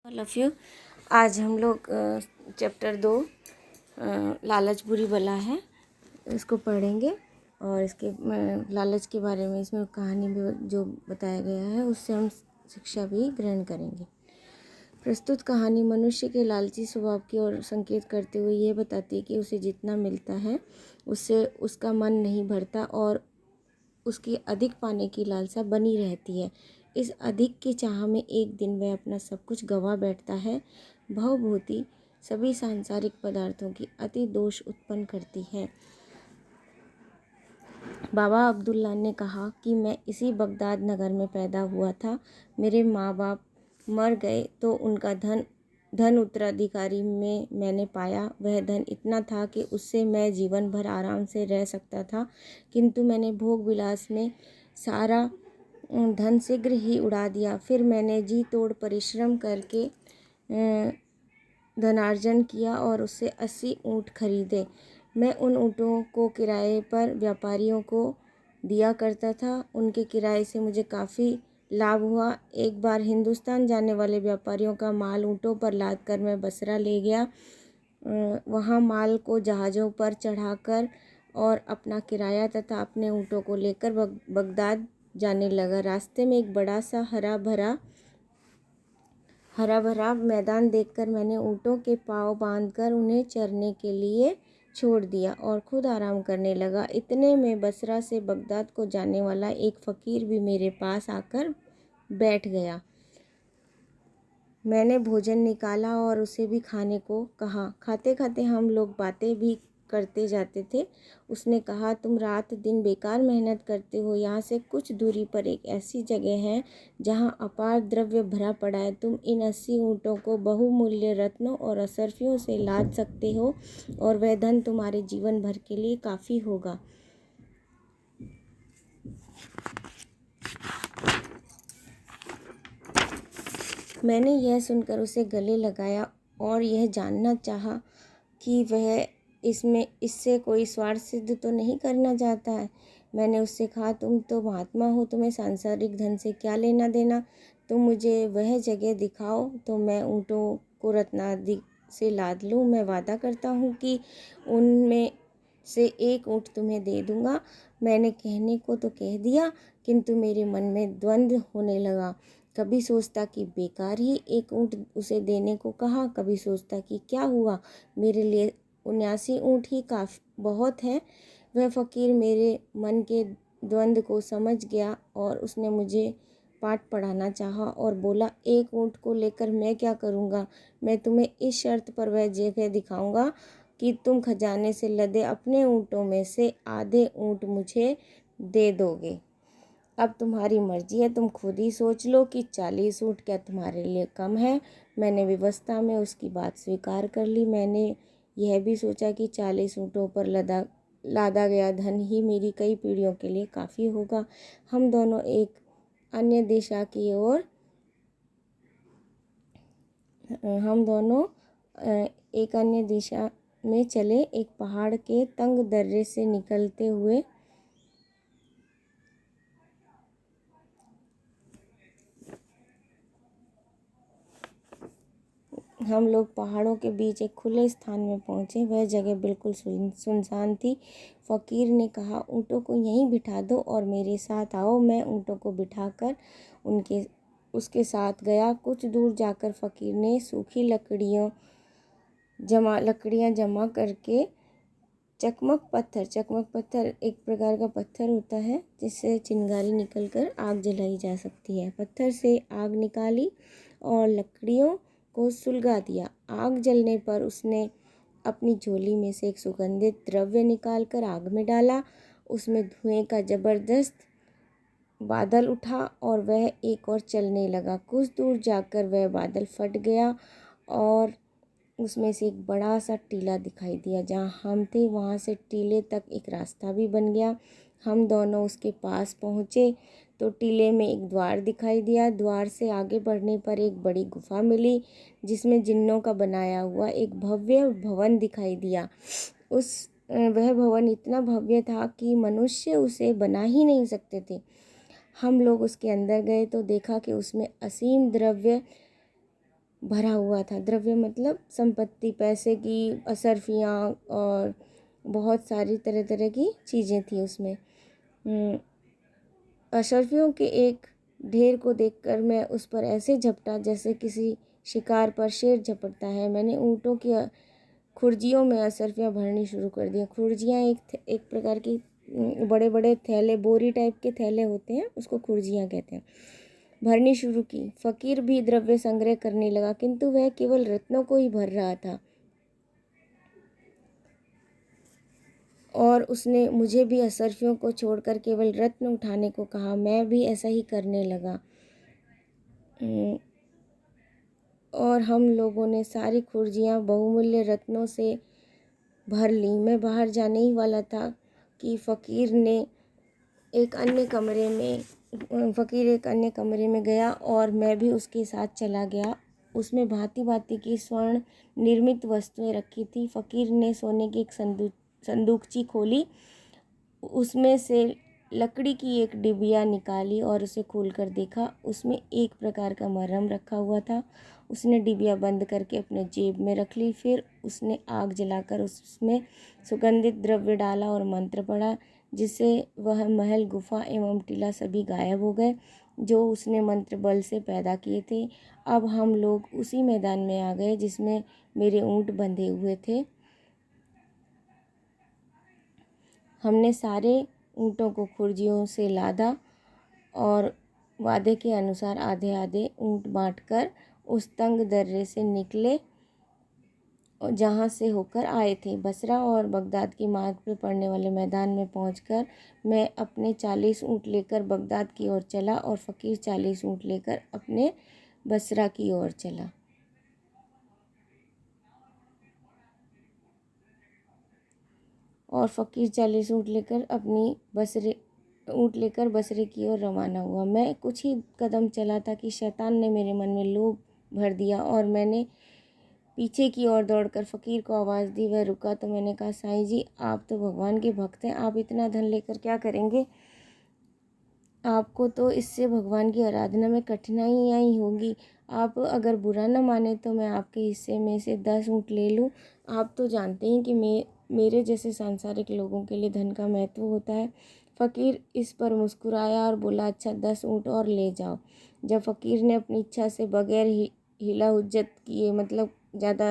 All of you. आज हम लोग चैप्टर 2 लालच बुरी बला है इसको पढ़ेंगे और इसके लालच के बारे में इसमें कहानी भी जो बताया गया है उससे हम शिक्षा भी ग्रहण करेंगे। प्रस्तुत कहानी मनुष्य के लालची स्वभाव की ओर संकेत करते हुए यह बताती है कि उसे जितना मिलता है उससे उसका मन नहीं भरता और उसकी अधिक पाने की लालसा बनी रहती है। इस अधिक की चाह में एक दिन वह अपना सब कुछ गंवा बैठता है। भवभूति सभी सांसारिक पदार्थों की अति दोष उत्पन्न करती है। बाबा अब्दुल्ला ने कहा कि मैं इसी बगदाद नगर में पैदा हुआ था। मेरे माँ बाप मर गए तो उनका धन उत्तराधिकारी में मैंने पाया। वह धन इतना था कि उससे मैं जीवन भर आराम से रह सकता था, किंतु मैंने भोग विलास में सारा धन शीघ्र ही उड़ा दिया। फिर मैंने जी तोड़ परिश्रम करके धनार्जन किया और उससे 80 ऊँट खरीदे। मैं उन ऊँटों को किराए पर व्यापारियों को दिया करता था। उनके किराए से मुझे काफ़ी लाभ हुआ। एक बार हिंदुस्तान जाने वाले व्यापारियों का माल ऊँटों पर लाद कर मैं बसरा ले गया। वहाँ माल को जहाज़ों पर चढ़ाकर और अपना किराया तथा अपने ऊँटों को लेकर बगदाद जाने लगा। रास्ते में एक बड़ा सा हरा भरा मैदान देखकर मैंने ऊँटों के पाँव बांधकर उन्हें चरने के लिए छोड़ दिया और खुद आराम करने लगा। इतने में बसरा से बगदाद को जाने वाला एक फ़कीर भी मेरे पास आकर बैठ गया। मैंने भोजन निकाला और उसे भी खाने को कहा। खाते खाते हम लोग बातें भी करते जाते थे। उसने कहा, तुम रात दिन बेकार मेहनत करते हो। यहाँ से कुछ दूरी पर एक ऐसी जगह है जहाँ अपार द्रव्य भरा पड़ा है। तुम इन 80 ऊँटों को बहुमूल्य रत्नों और असरफियों से लाद सकते हो और वह धन तुम्हारे जीवन भर के लिए काफ़ी होगा। मैंने यह सुनकर उसे गले लगाया और यह जानना चाहा कि वह इससे कोई स्वार्थ सिद्ध तो नहीं करना चाहता है। मैंने उससे कहा, तुम तो महात्मा हो, तुम्हें सांसारिक धन से क्या लेना देना। तुम मुझे वह जगह दिखाओ तो मैं ऊँटों को रत्नादि से लाद लूँ। मैं वादा करता हूँ कि उनमें से एक ऊँट तुम्हें दे दूँगा। मैंने कहने को तो कह दिया, किंतु मेरे मन में द्वंद्व होने लगा। कभी सोचता कि बेकार ही एक ऊँट उसे देने को कहा, कभी सोचता कि क्या हुआ, मेरे लिए 79 ऊँट ही बहुत है। वह फ़कीर मेरे मन के द्वंद्व को समझ गया और उसने मुझे पाठ पढ़ाना चाहा और बोला, एक ऊँट को लेकर मैं क्या करूँगा। मैं तुम्हें इस शर्त पर वह जगह दिखाऊँगा कि तुम खजाने से लदे अपने ऊँटों में से आधे ऊँट मुझे दे दोगे। अब तुम्हारी मर्जी है, तुम खुद ही सोच लो कि 40 ऊँट क्या तुम्हारे लिए कम है। मैंने विवशता में उसकी बात स्वीकार कर ली। मैंने यह भी सोचा कि 40 ऊँटों पर लादा गया धन ही मेरी कई पीढ़ियों के लिए काफ़ी होगा। हम दोनों एक अन्य दिशा में चले। एक पहाड़ के तंग दर्रे से निकलते हुए हम लोग पहाड़ों के बीच एक खुले स्थान में पहुँचे। वह जगह बिल्कुल सुनसान थी। फ़कीर ने कहा, ऊँटों को यहीं बिठा दो और मेरे साथ आओ। मैं ऊँटों को बिठाकर उसके साथ गया। कुछ दूर जाकर फ़कीर ने सूखी लकड़ियाँ जमा करके चकमक पत्थर एक प्रकार का पत्थर होता है जिससे चिंगारी निकलकर आग जलाई जा सकती है। पत्थर से आग निकाली और लकड़ियों को सुलगा दिया। आग जलने पर उसने अपनी झोली में से एक सुगंधित द्रव्य निकालकर आग में डाला। उसमें धुएं का जबरदस्त बादल उठा और वह एक और चलने लगा। कुछ दूर जाकर वह बादल फट गया और उसमें से एक बड़ा सा टीला दिखाई दिया। जहाँ हम थे वहाँ से टीले तक एक रास्ता भी बन गया। हम दोनों उसके पास पहुँचे तो टीले में एक द्वार दिखाई दिया। द्वार से आगे बढ़ने पर एक बड़ी गुफा मिली जिसमें जिन्नों का बनाया हुआ एक भव्य भवन दिखाई दिया। वह भवन इतना भव्य था कि मनुष्य उसे बना ही नहीं सकते थे। हम लोग उसके अंदर गए तो देखा कि उसमें असीम द्रव्य भरा हुआ था। द्रव्य मतलब संपत्ति, पैसे की असरफियाँ और बहुत सारी तरह तरह की चीज़ें थी उसमें। अशर्फियों के एक ढेर को देखकर मैं उस पर ऐसे झपटा जैसे किसी शिकार पर शेर झपटता है। मैंने ऊँटों की खुर्जियों में अशर्फियाँ भरनी शुरू कर दी। खुर्जियाँ एक प्रकार की बड़े बड़े थैले, बोरी टाइप के थैले होते हैं, उसको खुर्जियाँ कहते हैं, भरनी शुरू की। फ़कीर भी द्रव्य संग्रह करने लगा, किंतु वह केवल रत्नों को ही भर रहा था। और उसने मुझे भी अशर्फियों को छोड़कर केवल रत्न उठाने को कहा। मैं भी ऐसा ही करने लगा और हम लोगों ने सारी खुर्जियाँ बहुमूल्य रत्नों से भर ली। मैं बाहर जाने ही वाला था कि फ़कीर एक अन्य कमरे में गया और मैं भी उसके साथ चला गया। उसमें भांति भांति की स्वर्ण निर्मित वस्तुएं रखी थी। फ़कीर ने सोने की एक संदूकची खोली, उसमें से लकड़ी की एक डिबिया निकाली और उसे खोलकर देखा। उसमें एक प्रकार का मरहम रखा हुआ था। उसने डिबिया बंद करके अपने जेब में रख ली। फिर उसने आग जलाकर उसमें सुगंधित द्रव्य डाला और मंत्र पढ़ा, जिससे वह महल, गुफा एवं टीला सभी गायब हो गए जो उसने मंत्र बल से पैदा किए थे। अब हम लोग उसी मैदान में आ गए जिसमें मेरे ऊँट बंधे हुए थे। हमने सारे ऊँटों को खुर्जियों से लादा और वादे के अनुसार आधे आधे ऊँट बांटकर उस तंग दर्रे से निकले जहाँ से होकर आए थे। बसरा और बगदाद की मार्ग पर पड़ने वाले मैदान में पहुंचकर मैं अपने 40 ऊँट लेकर बगदाद की ओर चला और फ़कीर 40 ऊँट लेकर अपने बसरा की ओर चला। और फ़कीर 40 ऊँट लेकर बसरे की ओर रवाना हुआ। मैं कुछ ही कदम चला था कि शैतान ने मेरे मन में लोभ भर दिया और मैंने पीछे की ओर दौड़कर फ़कीर को आवाज़ दी। वह रुका तो मैंने कहा, साईं जी, आप तो भगवान के भक्त हैं, आप इतना धन लेकर क्या करेंगे? आपको तो इससे भगवान की आराधना में कठिनाइयाँ ही होगी। आप अगर बुरा न माने तो मैं आपके हिस्से में से 10 ऊँट ले लूँ। आप तो जानते हैं कि मेरे जैसे सांसारिक लोगों के लिए धन का महत्व होता है। फ़कीर इस पर मुस्कुराया और बोला, अच्छा 10 ऊँट और ले जाओ। जब फ़कीर ने अपनी इच्छा से बगैर हिला हुज्जत किए, मतलब ज़्यादा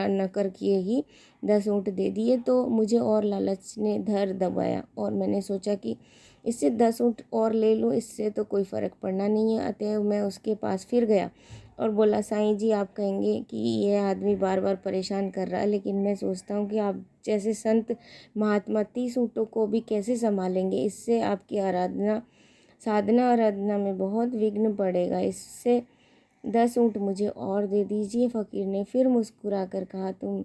नकर किए ही 10 ऊँट दे दिए, तो मुझे और लालच ने धर दबाया और मैंने सोचा कि इससे 10 ऊँट और ले लूँ, इससे तो कोई फ़र्क पड़ना नहीं है। अतएव मैं उसके पास फिर गया और बोला, साईं जी, आप कहेंगे कि यह आदमी बार बार परेशान कर रहा है, लेकिन मैं सोचता हूँ कि आप जैसे संत महात्मा 30 ऊँटों को भी कैसे संभालेंगे? इससे आपकी साधना आराधना में बहुत विघ्न पड़ेगा। इससे 10 ऊँट मुझे और दे दीजिए। फ़कीर ने फिर मुस्कुरा कर कहा, तुम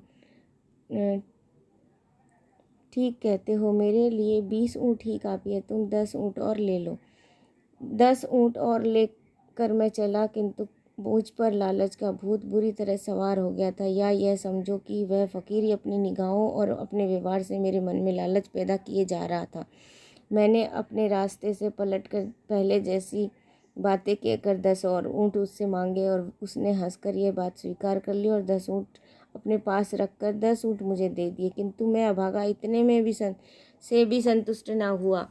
ठीक कहते हो, मेरे लिए 20 ऊँट ही काफ़ी है, तुम 10 ऊँट और ले लो। 10 ऊँट और लेकर मैं चला, किंतु मुझ पर लालच का भूत बुरी तरह सवार हो गया था। या यह समझो कि वह फ़कीर ही अपनी निगाहों और अपने व्यवहार से मेरे मन में लालच पैदा किए जा रहा था। मैंने अपने रास्ते से पलटकर पहले जैसी बातें कहकर 10 और ऊँट उससे मांगे और उसने हंसकर यह बात स्वीकार कर ली और 10 ऊँट अपने पास रखकर 10 ऊँट मुझे दे दिए। किंतु मैं अभागा इतने में भी संतुष्ट न हुआ।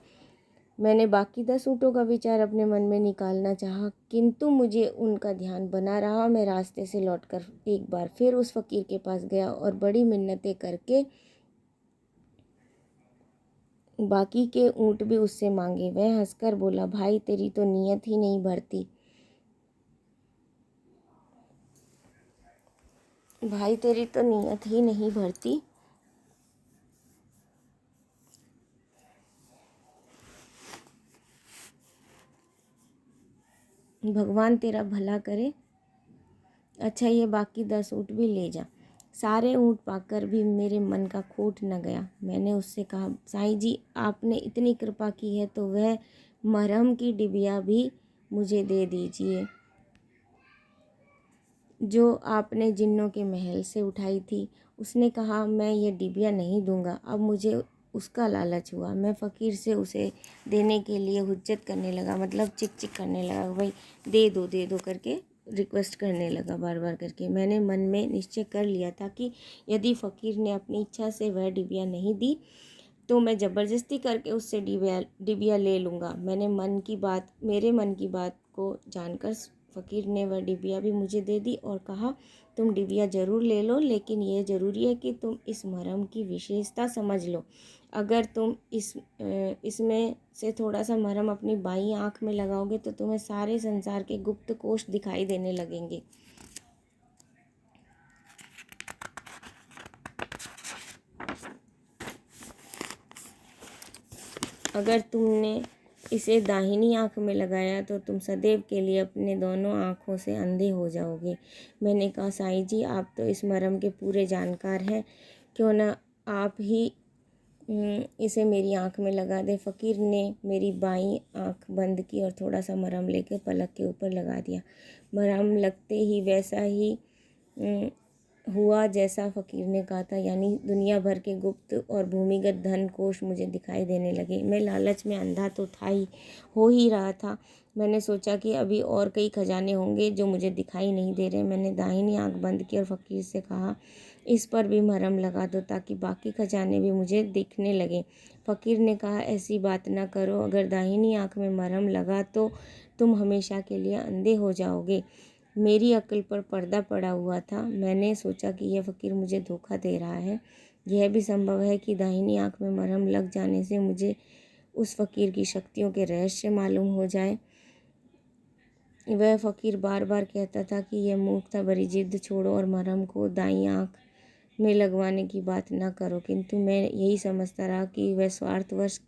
मैंने बाकी 10 ऊँटों का विचार अपने मन में निकालना चाहा, किंतु मुझे उनका ध्यान बना रहा। मैं रास्ते से लौटकर एक बार फिर उस फ़कीर के पास गया और बड़ी मिन्नतें करके बाकी के ऊँट भी उससे मांगे। वह हंसकर बोला, भाई तेरी तो नीयत ही नहीं भरती। भाई तेरी तो नीयत ही नहीं भरती। भगवान तेरा भला करे। अच्छा, ये बाकी 10 ऊँट भी ले जा। सारे ऊँट पाकर भी मेरे मन का खोट न गया। मैंने उससे कहा, साईं जी, आपने इतनी कृपा की है तो वह मरहम की डिबिया भी मुझे दे दीजिए जो आपने जिन्नों के महल से उठाई थी। उसने कहा, मैं ये डिबिया नहीं दूंगा। अब मुझे उसका लालच हुआ। मैं फ़कीर से उसे देने के लिए हुज्जत करने लगा, मतलब चिक चिक करने लगा, भाई दे दो करके रिक्वेस्ट करने लगा बार बार करके। मैंने मन में निश्चय कर लिया था कि यदि फ़कीर ने अपनी इच्छा से वह डिबिया नहीं दी तो मैं ज़बरदस्ती करके उससे डिबिया ले लूँगा। मेरे मन की बात को जानकर फ़कीर ने वह डिबिया भी मुझे दे दी और कहा, तुम डिबिया ज़रूर ले लो, लेकिन यह ज़रूरी है कि तुम इस मरहम की विशेषता समझ लो। अगर तुम इसमें से थोड़ा सा मरहम अपनी बाईं आँख में लगाओगे तो तुम्हें सारे संसार के गुप्त कोश दिखाई देने लगेंगे। अगर तुमने इसे दाहिनी आँख में लगाया तो तुम सदैव के लिए अपने दोनों आँखों से अंधे हो जाओगे। मैंने कहा, साईं जी, आप तो इस मरहम के पूरे जानकार हैं, क्यों ना आप ही इसे मेरी आँख में लगा दे। फ़कीर ने मेरी बाईं आँख बंद की और थोड़ा सा मरहम लेकर पलक के ऊपर लगा दिया। मरहम लगते ही वैसा ही हुआ जैसा फ़कीर ने कहा था, यानी दुनिया भर के गुप्त और भूमिगत धन कोश मुझे दिखाई देने लगे। मैं लालच में अंधा तो हो ही रहा था। मैंने सोचा कि अभी और कई खजाने होंगे जो मुझे दिखाई नहीं दे रहे। मैंने दाहिनी आँख बंद की और फ़कीर से कहा, इस पर भी मरहम लगा दो ताकि बाकी खजाने भी मुझे दिखने लगे। फ़कीर ने कहा, ऐसी बात ना करो, अगर दाहिनी आँख में मरहम लगा तो तुम हमेशा के लिए अंधे हो जाओगे। मेरी अक्ल पर पर्दा पड़ा हुआ था। मैंने सोचा कि यह फ़कीर मुझे धोखा दे रहा है। यह भी संभव है कि दाहिनी आँख में मरहम लग जाने से मुझे उस फ़कीर की शक्तियों के रहस्य मालूम हो जाए। वह फ़कीर बार बार कहता था कि यह मूर्खता भरी जिद छोड़ो और मरहम को दाईं आँख में लगवाने की बात ना करो, किंतु मैं यही समझता रहा कि वह स्वार्थवश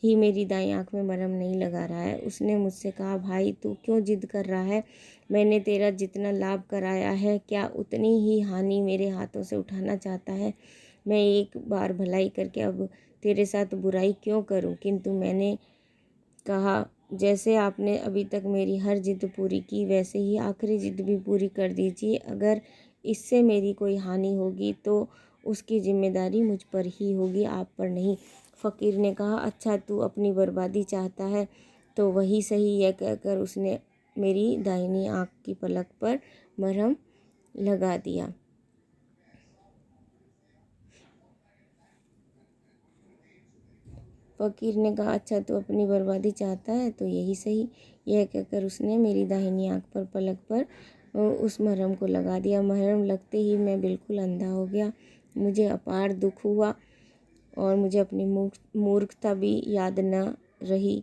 ही मेरी दाईं आँख में मरहम नहीं लगा रहा है। उसने मुझसे कहा, भाई तू क्यों जिद कर रहा है? मैंने तेरा जितना लाभ कराया है, क्या उतनी ही हानि मेरे हाथों से उठाना चाहता है? मैं एक बार भलाई करके अब तेरे साथ बुराई क्यों करूं? किंतु मैंने कहा, जैसे आपने अभी तक मेरी हर जिद पूरी की, वैसे ही आखिरी जिद भी पूरी कर दीजिए। अगर इससे मेरी कोई हानि होगी तो उसकी जिम्मेदारी मुझ पर ही होगी, आप पर नहीं। फ़कीर ने कहा, अच्छा तू अपनी बर्बादी चाहता है तो वही सही। यह कहकर उसने मेरी दाहिनी आँख की पलक पर मरहम लगा दिया। फ़कीर ने कहा, अच्छा तू अपनी बर्बादी चाहता है तो यही सही। यह कहकर उसने मेरी दाहिनी आँख पर पलक पर उस मरहम को लगा दिया। मरहम लगते ही मैं बिल्कुल अंधा हो गया। मुझे अपार दुख हुआ और मुझे अपनी मूर्खता भी याद न रही।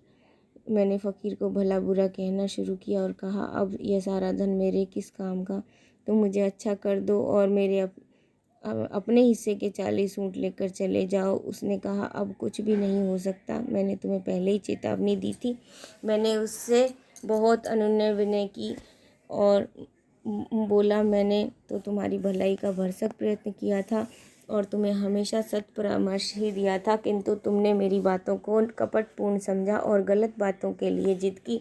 मैंने फ़कीर को भला बुरा कहना शुरू किया और कहा, अब यह सारा धन मेरे किस काम का? तुम मुझे अच्छा कर दो और मेरे अपने हिस्से के 40 ऊँट लेकर चले जाओ। उसने कहा, अब कुछ भी नहीं हो सकता, मैंने तुम्हें पहले ही चेतावनी दी थी। मैंने उससे बहुत अनुनय विनय की और बोला, मैंने तो तुम्हारी भलाई का भरसक प्रयत्न किया था और तुम्हें हमेशा सत परामर्श ही दिया था, किंतु तुमने मेरी बातों को कपटपूर्ण समझा और गलत बातों के लिए जिद की।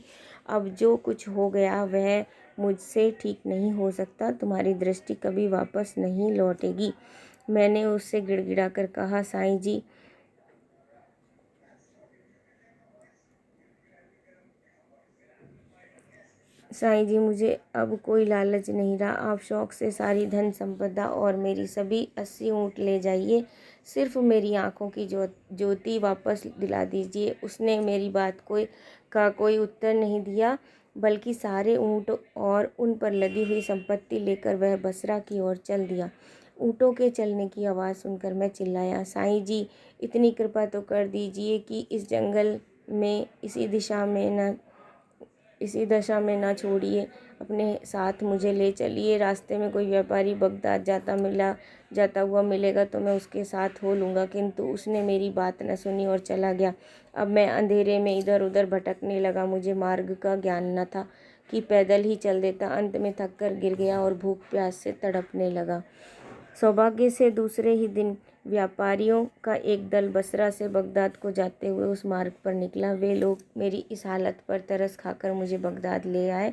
अब जो कुछ हो गया वह मुझसे ठीक नहीं हो सकता। तुम्हारी दृष्टि कभी वापस नहीं लौटेगी। मैंने उससे गिड़गिड़ा कर कहा, साईं जी, मुझे अब कोई लालच नहीं रहा। आप शौक़ से सारी धन संपदा और मेरी सभी 80 ऊँट ले जाइए, सिर्फ मेरी आँखों की ज्योति वापस दिला दीजिए। उसने मेरी बात का कोई उत्तर नहीं दिया, बल्कि सारे ऊँट और उन पर लदी हुई संपत्ति लेकर वह बसरा की ओर चल दिया। ऊँटों के चलने की आवाज़ सुनकर मैं चिल्लाया, साईं जी, इतनी कृपा तो कर दीजिए कि इस जंगल में इसी दशा में ना छोड़िए, अपने साथ मुझे ले चलिए। रास्ते में कोई व्यापारी बगदाद जाता हुआ मिलेगा तो मैं उसके साथ हो लूँगा। किंतु उसने मेरी बात न सुनी और चला गया। अब मैं अंधेरे में इधर उधर भटकने लगा। मुझे मार्ग का ज्ञान न था कि पैदल ही चल देता। अंत में थक कर गिर गया और भूख प्यास से तड़पने लगा। सौभाग्य से दूसरे ही दिन व्यापारियों का एक दल बसरा से बगदाद को जाते हुए उस मार्ग पर निकला। वे लोग मेरी इस हालत पर तरस खाकर मुझे बगदाद ले आए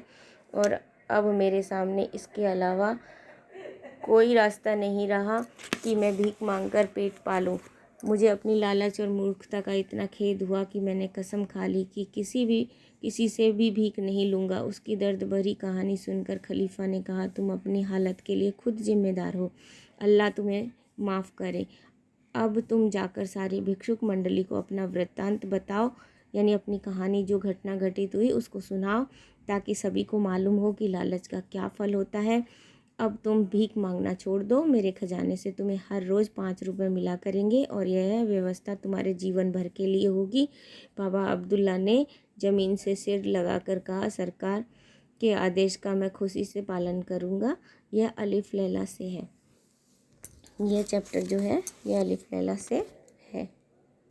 और अब मेरे सामने इसके अलावा कोई रास्ता नहीं रहा कि मैं भीख मांगकर पेट पालूं। मुझे अपनी लालच और मूर्खता का इतना खेद हुआ कि मैंने कसम खा ली कि किसी भी किसी से भी भीख नहीं लूँगा। उसकी दर्द भरी कहानी सुनकर खलीफा ने कहा, तुम अपनी हालत के लिए खुद जिम्मेदार हो, अल्लाह तुम्हें माफ़ करे। अब तुम जाकर सारी भिक्षुक मंडली को अपना वृत्तांत बताओ, यानी अपनी कहानी जो घटना घटित हुई उसको सुनाओ, ताकि सभी को मालूम हो कि लालच का क्या फल होता है। अब तुम भीख मांगना छोड़ दो, मेरे खजाने से तुम्हें हर रोज़ 5 रुपये मिला करेंगे और यह व्यवस्था तुम्हारे जीवन भर के लिए होगी। बाबा अब्दुल्ला ने ज़मीन से सिर लगाकर कहा, सरकार के आदेश का मैं खुशी से पालन करूँगा। यह अलिफ लैला से है, यह चैप्टर जो है यह अलिफ लैला से